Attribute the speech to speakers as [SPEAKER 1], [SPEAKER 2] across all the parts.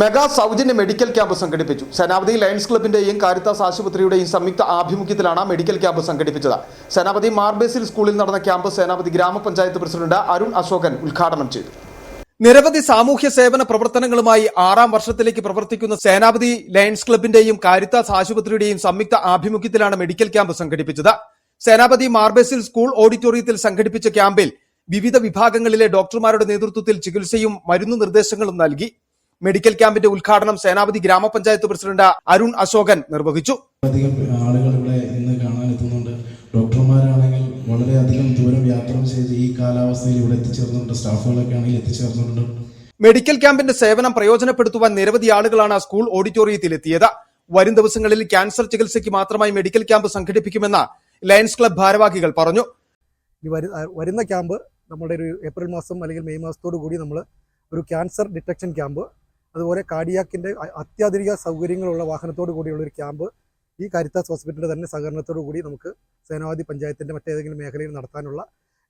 [SPEAKER 1] Mega സൗജന്യ medical camp സംഘടിപ്പിച്ചു. സേനാപതി lions ക്ലബിന്റെയും Caritas ആശുപത്രിയുടെയും സംയുക്ത ആഭിമുഖ്യത്തിലാണ് മെഡിക്കൽ ക്യാമ്പ് സംഘടിപ്പിച്ചത്. സേനാപതി മാർബേസിൽ സ്കൂളിൽ നടന്ന ക്യാമ്പ് സേനാപതി ഗ്രാമപഞ്ചായത്ത് പ്രസിഡന്റ് അരുൺ അശോകൻ ഉദ്ഘാടനം ചെയ്തു. നിരവധി സാമൂഹ്യ സേവന പ്രവർത്തനങ്ങളുമായി 6ാം വർഷത്തിലേക്ക് പ്രവർത്തിക്കുന്ന സേനാപതി ലയൺസ് ക്ലബിന്റെയും കാരിത്താസ് ആശുപത്രിയുടെയും സംയുക്ത ആഭിമുഖ്യത്തിലാണ് മെഡിക്കൽ ക്യാമ്പ് സംഘടിപ്പിച്ചത്. സേനാപതി മാർബേസിൽ സ്കൂൾ ഓഡിറ്റോറിയത്തിൽ സംഘടിപ്പിച്ച ക്യാമ്പിൽ വിവിധ വിഭാഗങ്ങളിലെ ഡോക്ടർമാരുടെ നേതൃത്വത്തിൽ ചികിത്സയും മരുന്നു നിർദ്ദേശങ്ങളും നൽകി. മെഡിക്കൽ ക്യാമ്പിന്റെ ഉദ്ഘാടനം സേനാപതി ഗ്രാമപഞ്ചായത്ത് പ്രസിഡന്റ് അരുൺ അശോകൻ നിർവഹിച്ചു.
[SPEAKER 2] അധികം ആളുകൾ ഇവിടെ ഇന്ന് കാണാനെത്തുന്നുണ്ട്. ഡോക്ടർമാരാണെങ്കിൽ വളരെയധികം ദൂരം യാത്ര ചെയ്ത് ഈ കാലാവസ്ഥയിൽ ഇവിടെ എത്തിച്ചേർന്നിട്ടുണ്ട്. സ്റ്റാഫുകളൊക്കെ ആണെങ്കിൽ എത്തിച്ചേർന്നിട്ടുണ്ട്.
[SPEAKER 1] മെഡിക്കൽ ക്യാമ്പിന്റെ സേവനം പ്രയോജനപ്പെടുത്തുവാൻ നിരവധി ആളുകളാണ് സ്കൂൾ ഓഡിറ്റോറിയത്തിൽ എത്തിയത്. വരും ദിവസങ്ങളിൽ ക്യാൻസർ ചികിത്സയ്ക്ക് മാത്രമായി മെഡിക്കൽ ക്യാമ്പ് സംഘടിപ്പിക്കുമെന്ന് ലയൺസ് ക്ലബ് ഭാരവാഹികൾ പറഞ്ഞു.
[SPEAKER 3] വരുന്ന ക്യാമ്പ് നമ്മുടെ ഒരു ഏപ്രിൽ മാസം അല്ലെങ്കിൽ മെയ് മാസത്തോടു കൂടി നമ്മൾ ഒരു ക്യാൻസർ ഡിറ്റക്ഷൻ ക്യാമ്പ്, അതുപോലെ കാർഡിയാക്കിൻ്റെ അത്യാധുനിക സൗകര്യങ്ങളുള്ള വാഹനത്തോടു കൂടിയുള്ള ഒരു ക്യാമ്പ് ഈ കാരിത്താസ് ഹോസ്പിറ്റലിൻ്റെ തന്നെ സഹകരണത്തോടു കൂടി നമുക്ക് സേനാപതി പഞ്ചായത്തിൻ്റെ മറ്റേതെങ്കിലും മേഖലയിൽ നടത്താനുള്ള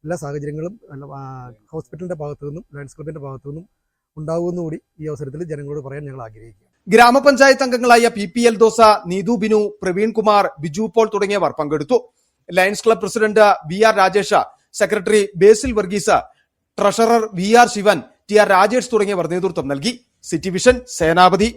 [SPEAKER 3] എല്ലാ സാഹചര്യങ്ങളും ഹോസ്പിറ്റലിൻ്റെ ഭാഗത്തു നിന്നും ലയൺസ് ക്ലബിൻ്റെ ഭാഗത്തു നിന്നും ഉണ്ടാകുമെന്നുകൂടി ഈ അവസരത്തിൽ ജനങ്ങളോട് പറയാൻ ഞങ്ങൾ ആഗ്രഹിക്കുന്നു.
[SPEAKER 1] ഗ്രാമപഞ്ചായത്ത് അംഗങ്ങളായ PPL ദോസ, നീതു ബിനു, പ്രവീൺ കുമാർ, ബിജു പോൾ തുടങ്ങിയവർ പങ്കെടുത്തു. Lions Club president VR Rajesh, secretary Basil Varghese, treasurer VR Sivan, TR Rajesh തുടങ്ങിയവർ നേതൃത്വം നൽകി. സിറ്റി വിഷൻ, സേനാപതി.